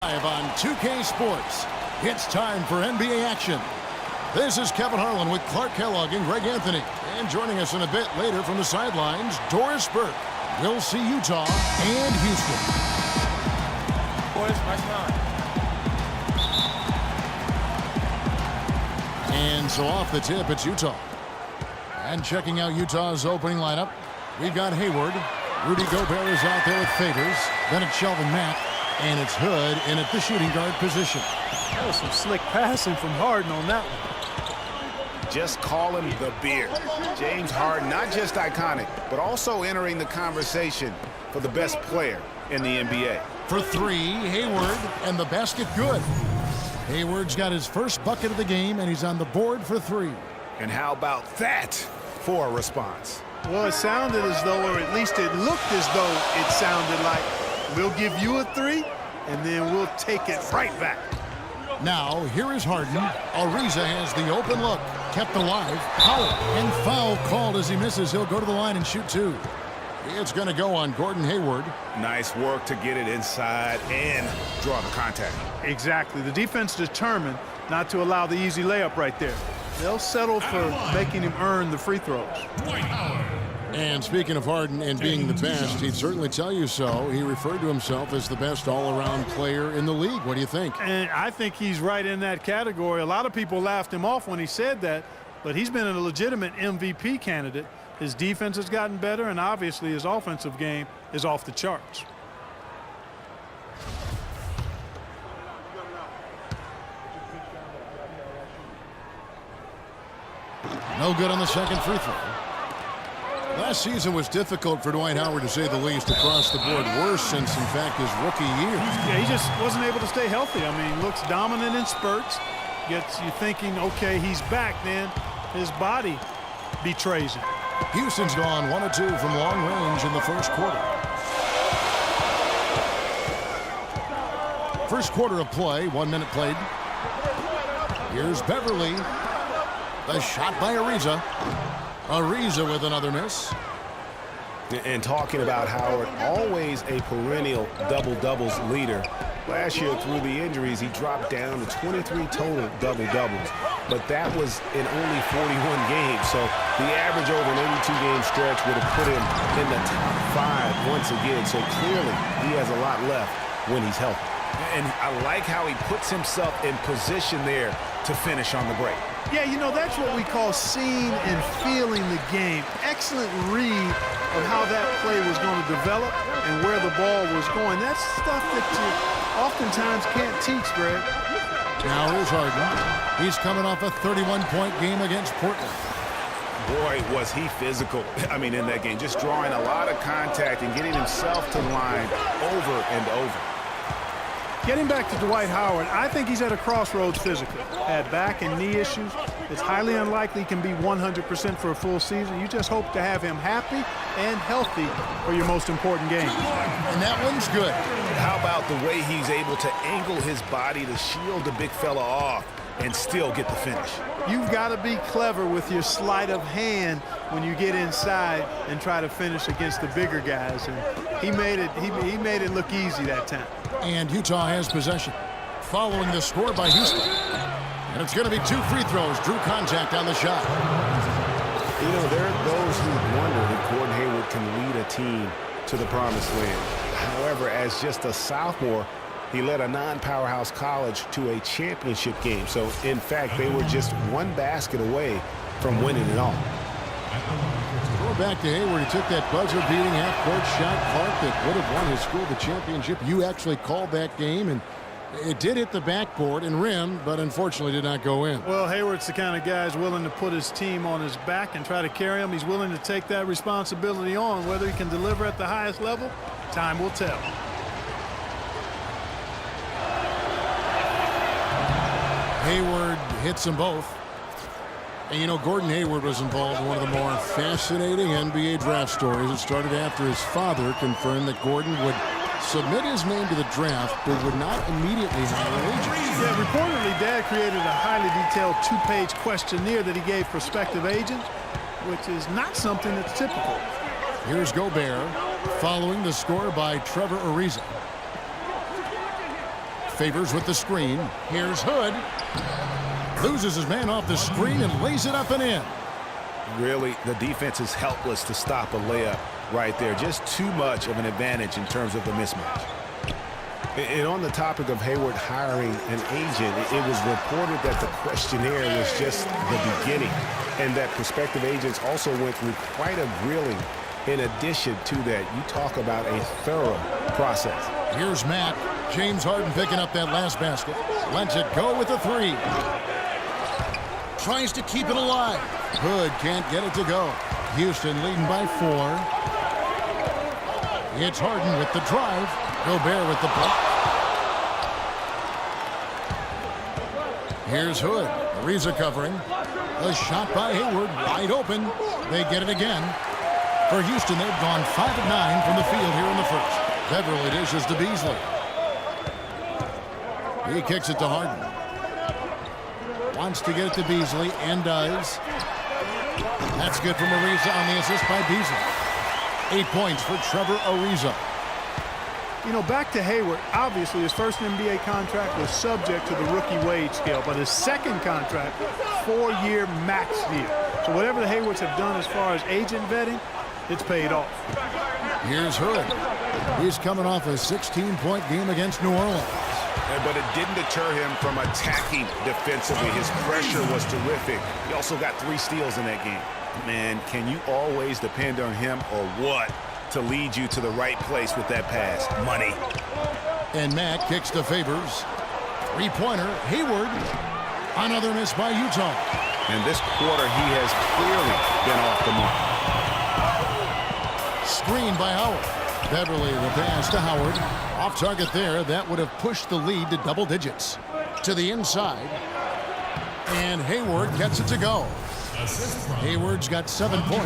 Live on 2K Sports, it's time for NBA action. This is Kevin Harlan with Clark Kellogg and Greg Anthony. And joining us in a bit later from the sidelines, Doris Burke. We'll see Utah and Houston. Boys, my time. And so off the tip, it's Utah. And checking out Utah's opening lineup, we've got Hayward. Rudy Gobert is out there with Favors. Then it's Shelvin Mack. And it's Hood in at the shooting guard position. That was some slick passing from Harden on that one. Just call him the beard. James Harden, not just iconic, but also entering the conversation for the best player in the NBA. For three, Hayward, and the basket good. Hayward's got his first bucket of the game, and he's on the board for three. And how about that for a response? Well, it sounded as though, or at least it looked as though it sounded like, we'll give you a three, and then we'll take it right back. Now, here is Harden. Ariza has the open look. Kept alive. Howard. And foul called as he misses. He'll go to the line and shoot two. It's going to go on Gordon Hayward. Nice work to get it inside and draw the contact. Exactly. The defense determined not to allow the easy layup right there. They'll settle for making him earn the free throws. And speaking of Harden and being the best, he'd certainly tell you so. He referred to himself as the best all-around player in the league. What do you think? And I think he's right in that category. A lot of people laughed him off when he said that, but he's been a legitimate MVP candidate. His defense has gotten better, and obviously his offensive game is off the charts. No good on the second free throw. Last season was difficult for Dwight Howard, to say the least, across the board. Worse since, in fact, his rookie year. Yeah, he just wasn't able to stay healthy. I mean, looks dominant in spurts. Gets you thinking, okay, he's back, then his body betrays him. Houston's gone 1 of 2 from long range in the first quarter. First quarter of play, 1 minute played. Here's Beverly. The shot by Ariza. Ariza with another miss. And talking about Howard, always a perennial double-doubles leader. Last year, through the injuries, he dropped down to 23 total double-doubles. But that was in only 41 games. So the average over an 82-game stretch would have put him in the top 5 once again. So clearly, he has a lot left when he's healthy. And I like how he puts himself in position there to finish on the break. Yeah, you know, that's what we call seeing and feeling the game. Excellent read of how that play was going to develop and where the ball was going. That's stuff that you oftentimes can't teach, Greg. Now here's Harden. He's coming off a 31-point game against Portland. Boy, was he physical. I mean, in that game, just drawing a lot of contact and getting himself to the line over and over. Getting back to Dwight Howard, I think he's at a crossroads physically. Had back and knee issues. It's highly unlikely he can be 100% for a full season. You just hope to have him happy and healthy for your most important game. And that one's good. How about the way he's able to angle his body to shield the big fella off and still get the finish? You've got to be clever with your sleight of hand when you get inside and try to finish against the bigger guys. And he made it look easy that time. And Utah has possession. Following the score by Houston. And it's going to be 2 free throws. Drew contact on the shot. You know, there are those who wonder if Gordon Hayward can lead a team to the promised land. However, as just a sophomore, he led a non-powerhouse college to a championship game. So, in fact, they were just 1 basket away from winning it all. Throw back to Hayward. He took that buzzer-beating half-court shot, Clark, that would have won his school the championship. You actually called that game, and it did hit the backboard and rim, but unfortunately did not go in. Well, Hayward's the kind of guy who's willing to put his team on his back and try to carry him. He's willing to take that responsibility on. Whether he can deliver at the highest level, time will tell. Hayward hits them both. And, you know, Gordon Hayward was involved in one of the more fascinating NBA draft stories. It started after his father confirmed that Gordon would submit his name to the draft, but would not immediately hire an agent. Yeah, reportedly, Dad created a highly detailed 2-page questionnaire that he gave prospective agents, which is not something that's typical. Here's Gobert, following the score by Trevor Ariza. Favors with the screen. Here's Hood. Loses his man off the screen and lays it up and in. Really, the defense is helpless to stop a layup right there. Just too much of an advantage in terms of the mismatch. And on the topic of Hayward hiring an agent, it was reported that the questionnaire was just the beginning and that prospective agents also went through quite a grilling. In addition to that, you talk about a thorough process. Here's Matt. James Harden picking up that last basket. Lets it go with a three. Tries to keep it alive. Hood can't get it to go. Houston leading by 4. It's Harden with the drive. Gobert with the block. Here's Hood. Ariza covering. A shot by Hayward. Wide open. They get it again. For Houston, they've gone 5 of 9 from the field here in the first. Beverly dishes to Beasley. He kicks it to Harden. Wants to get it to Beasley and does. That's good from Ariza on the assist by Beasley. 8 points for Trevor Ariza. You know, back to Hayward, obviously his first NBA contract was subject to the rookie wage scale, but his second contract, 4-year max deal. So whatever the Haywards have done as far as agent vetting, it's paid off. Here's Hood. He's coming off a 16-point game against New Orleans. But it didn't deter him from attacking defensively. His pressure was terrific. He also got 3 steals in that game. Man, can you always depend on him or what to lead you to the right place with that pass? Money. And Matt kicks to Favors. 3-pointer, Hayward. Another miss by Utah. And this quarter, he has clearly been off the mark. Screen by Howard. Beverly the pass to Howard. Off target there. That would have pushed the lead to double digits. To the inside. And Hayward gets it to go. Hayward's got 7 points.